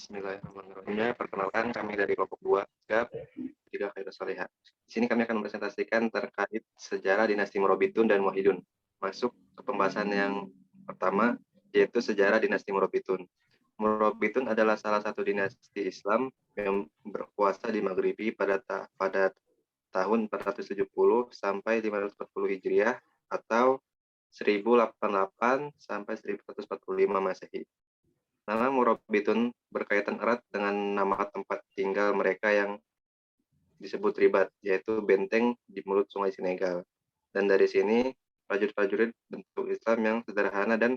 Bismillahirrahmanirrahim. Perkenalkan kami dari kelompok 2, SGAP, Tidak Khairus Salihah. Di sini kami akan mempresentasikan terkait sejarah dinasti Morobitun dan Wahidun. Masuk ke pembahasan yang pertama, yaitu sejarah dinasti Morobitun. Morobitun adalah salah satu dinasti Islam yang berkuasa di Maghribi pada tahun 470 sampai 540 Hijriah atau 1088 sampai 1145 Masehi. Nama Morobitun berkaitan erat dengan nama tempat tinggal mereka yang disebut Ribat, yaitu benteng di mulut Sungai Senegal. Dan dari sini, prajurit-prajurit bentuk Islam yang sederhana dan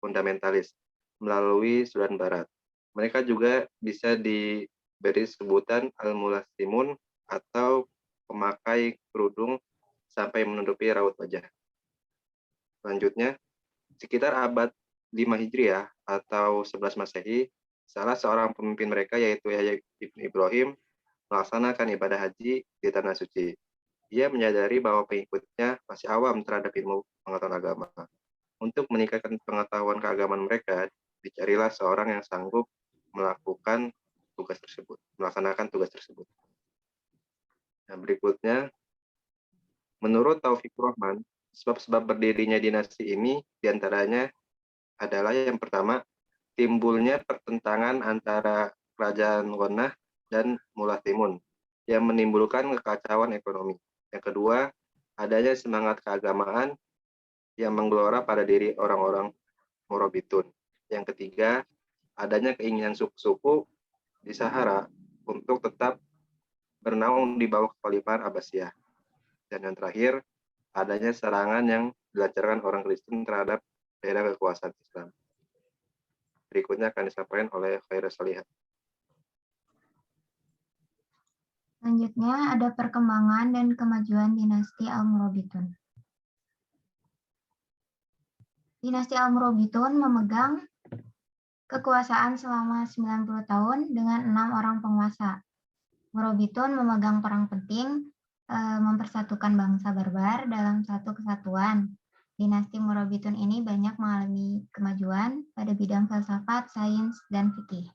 fundamentalis melalui Sudan Barat. Mereka juga bisa diberi sebutan Al-Mulasimun atau pemakai kerudung sampai menutupi raut wajah. Selanjutnya, sekitar abad 5 Hijriah atau 11 Masehi, salah seorang pemimpin mereka yaitu Yahya ibn Ibrahim melaksanakan ibadah haji di Tanah Suci. Ia menyadari bahwa pengikutnya masih awam terhadap ilmu pengetahuan agama. Untuk meningkatkan pengetahuan keagamaan mereka, dicarilah seorang yang sanggup melaksanakan tugas tersebut. Nah, berikutnya, menurut Taufikur Rahman, sebab-sebab berdirinya dinasti ini diantaranya adalah yang pertama, timbulnya pertentangan antara kerajaan Ghannah dan Mulatimun yang menimbulkan kekacauan ekonomi. Yang kedua, adanya semangat keagamaan yang menggelora pada diri orang-orang Morobitun. Yang ketiga, adanya keinginan suku-suku di Sahara untuk tetap bernaung di bawah kekhalifahan Abbasiyah. Dan yang terakhir, adanya serangan yang dilancarkan orang Kristen terhadap daerah kekuasaan Islam. Berikutnya akan disampaikan oleh Khairus Salihah. Selanjutnya ada perkembangan dan kemajuan dinasti Al-Morobitun. Dinasti Al-Morobitun memegang kekuasaan selama 90 tahun dengan 6 orang penguasa. Morobitun memegang peran penting mempersatukan bangsa barbar dalam satu kesatuan. Dinasti Morobitun ini banyak mengalami kemajuan pada bidang filsafat, sains, dan fikih.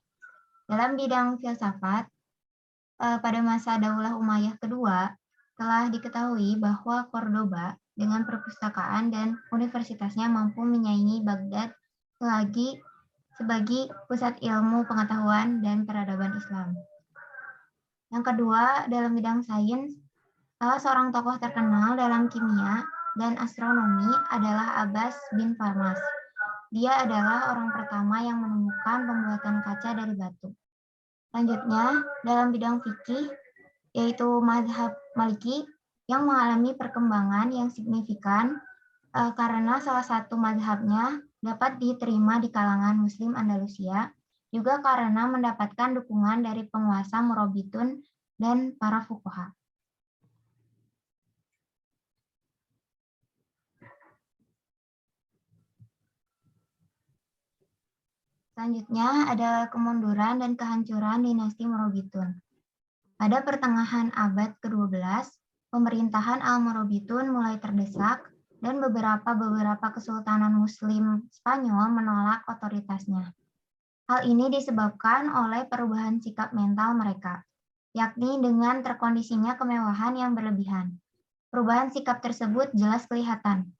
Dalam bidang filsafat, pada masa Daulah Umayyah kedua, telah diketahui bahwa Cordoba dengan perpustakaan dan universitasnya mampu menyaingi Baghdad sebagai pusat ilmu pengetahuan dan peradaban Islam. Yang kedua, dalam bidang sains, salah seorang tokoh terkenal dalam kimia dan astronomi adalah Abbas bin Farmas. Dia adalah orang pertama yang menemukan pembuatan kaca dari batu. Selanjutnya, dalam bidang fikih, yaitu mazhab Maliki yang mengalami perkembangan yang signifikan karena salah satu mazhabnya dapat diterima di kalangan Muslim Andalusia, juga karena mendapatkan dukungan dari penguasa Morobitun dan para fuqaha. Selanjutnya ada kemunduran dan kehancuran dinasti Morobitun. Pada pertengahan abad ke-12, pemerintahan Al-Morobitun mulai terdesak dan beberapa kesultanan Muslim Spanyol menolak otoritasnya. Hal ini disebabkan oleh perubahan sikap mental mereka, yakni dengan terkondisinya kemewahan yang berlebihan. Perubahan sikap tersebut jelas kelihatan.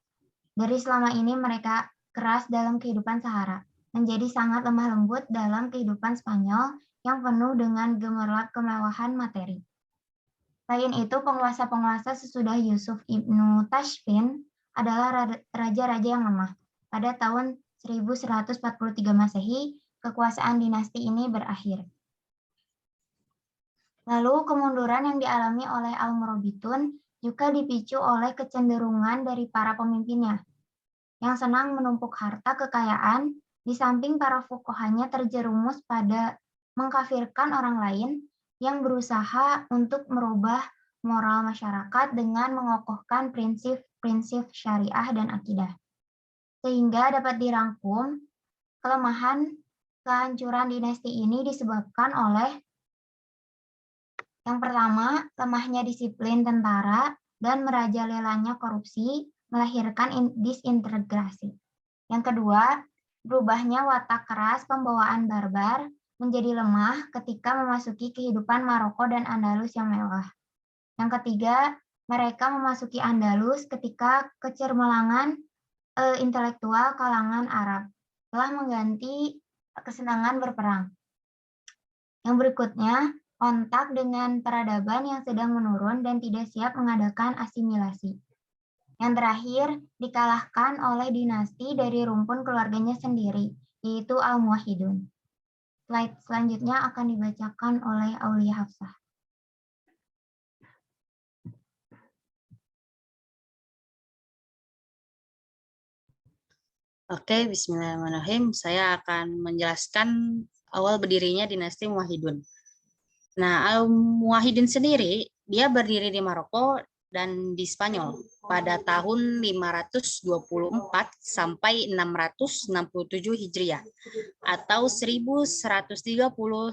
Dari selama ini mereka keras dalam kehidupan Sahara, menjadi sangat lemah lembut dalam kehidupan Spanyol yang penuh dengan gemerlap kemewahan materi. Selain itu, penguasa-penguasa sesudah Yusuf ibnu Tashfin adalah raja-raja yang lemah. Pada tahun 1143 Masehi, kekuasaan dinasti ini berakhir. Lalu, kemunduran yang dialami oleh Al-Morobitun juga dipicu oleh kecenderungan dari para pemimpinnya, yang senang menumpuk harta kekayaan, di samping para fuqahanya terjerumus pada mengkafirkan orang lain yang berusaha untuk merubah moral masyarakat dengan mengokohkan prinsip-prinsip syariah dan akidah. Sehingga dapat dirangkum, kehancuran dinasti ini disebabkan oleh yang pertama, lemahnya disiplin tentara dan merajalelanya korupsi melahirkan disintegrasi. Yang kedua, berubahnya watak keras pembawaan barbar menjadi lemah ketika memasuki kehidupan Maroko dan Andalus yang mewah. Yang ketiga, mereka memasuki Andalus ketika kecermelangan intelektual kalangan Arab telah mengganti kesenangan berperang. Yang berikutnya, kontak dengan peradaban yang sedang menurun dan tidak siap mengadakan asimilasi. Yang terakhir, dikalahkan oleh dinasti dari rumpun keluarganya sendiri, yaitu Al-Muwahhidun. Slide selanjutnya akan dibacakan oleh Aulia Hafsah. Oke, bismillahirrahmanirrahim. Saya akan menjelaskan awal berdirinya dinasti Muwahhidun. Nah, Al-Muwahhidin sendiri, dia berdiri di Maroko dan di Spanyol pada tahun 524 sampai 667 Hijriah atau 1130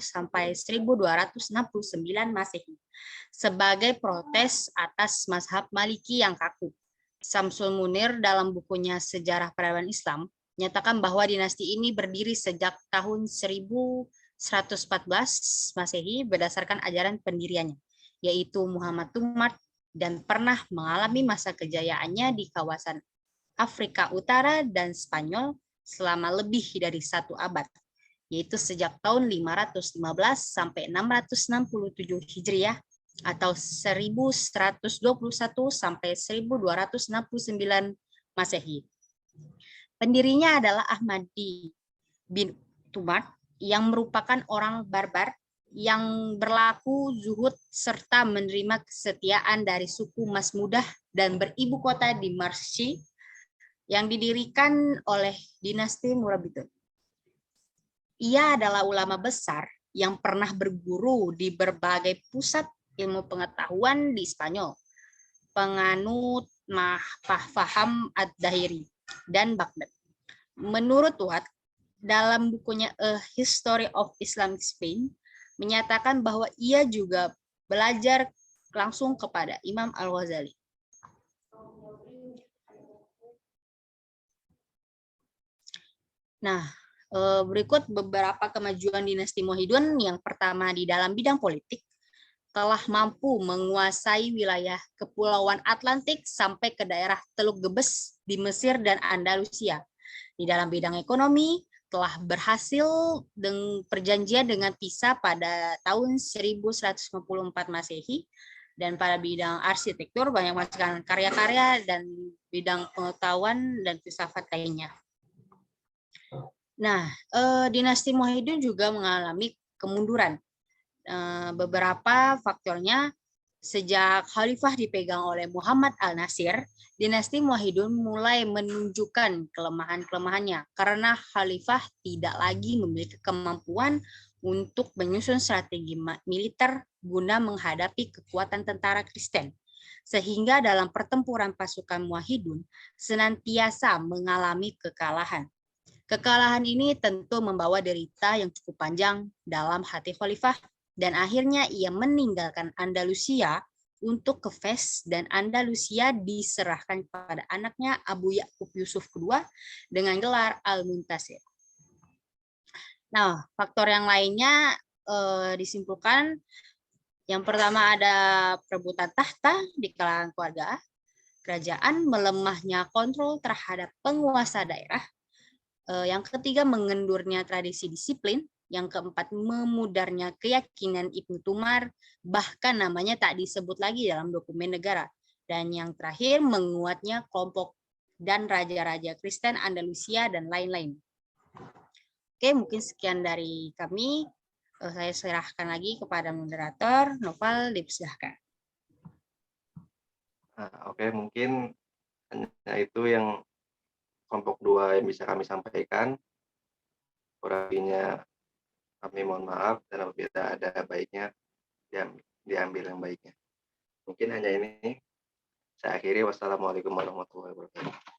sampai 1269 Masehi sebagai protes atas mazhab Maliki yang kaku. Samsul Munir dalam bukunya Sejarah Peradaban Islam menyatakan bahwa dinasti ini berdiri sejak tahun 1114 Masehi berdasarkan ajaran pendiriannya, yaitu Muhammad Tumart, dan pernah mengalami masa kejayaannya di kawasan Afrika Utara dan Spanyol selama lebih dari 1 abad, yaitu sejak tahun 515 sampai 667 Hijriah atau 1121 sampai 1269 Masehi. Pendirinya adalah Ahmadi bin Tumart yang merupakan orang barbar yang berlaku zuhud serta menerima kesetiaan dari suku Masmudah dan beribu kota di Marsyi yang didirikan oleh dinasti Murabitun. Ia adalah ulama besar yang pernah berguru di berbagai pusat ilmu pengetahuan di Spanyol, penganut faham ad-Dahiri dan Baghdad. Menurut Watt, dalam bukunya A History of Islamic Spain, menyatakan bahwa ia juga belajar langsung kepada Imam Al-Ghazali. Nah, berikut beberapa kemajuan dinasti Muwahhidun. Yang pertama, di dalam bidang politik, telah mampu menguasai wilayah Kepulauan Atlantik sampai ke daerah Teluk Gebes di Mesir dan Andalusia. Di dalam bidang ekonomi, telah berhasil dengan perjanjian dengan Pisa pada tahun 1154 Masehi, dan pada bidang arsitektur banyak menghasilkan karya-karya dan bidang pengetahuan dan filsafat lainnya. Nah, dinasti Muwahhidun juga mengalami kemunduran. Beberapa faktornya, sejak khalifah dipegang oleh Muhammad al-Nasir, dinasti Muwahhidun mulai menunjukkan kelemahan-kelemahannya karena khalifah tidak lagi memiliki kemampuan untuk menyusun strategi militer guna menghadapi kekuatan tentara Kristen. Sehingga dalam pertempuran pasukan Muwahhidun senantiasa mengalami kekalahan. Kekalahan ini tentu membawa derita yang cukup panjang dalam hati khalifah, dan akhirnya ia meninggalkan Andalusia untuk ke Fes, dan Andalusia diserahkan kepada anaknya Abu Ya'qub Yusuf II dengan gelar Al-Muntasir. Nah, faktor yang lainnya disimpulkan. Yang pertama ada perebutan tahta di kalangan keluarga kerajaan, melemahnya kontrol terhadap penguasa daerah. Yang ketiga, mengendurnya tradisi disiplin. Yang keempat, memudarnya keyakinan Ibnu Tumar, bahkan namanya tak disebut lagi dalam dokumen negara. Dan yang terakhir, menguatnya kelompok dan raja-raja Kristen Andalusia dan lain-lain. Oke, mungkin sekian dari kami. Saya serahkan lagi kepada moderator. Noval, dipersilahkan. Oke, mungkin hanya itu yang kelompok 2 yang bisa kami sampaikan. Kurang lebihnya kami mohon maaf, dan apabila ada baiknya diambil yang baiknya. Mungkin hanya ini. Saya akhiri. Wassalamualaikum warahmatullahi wabarakatuh.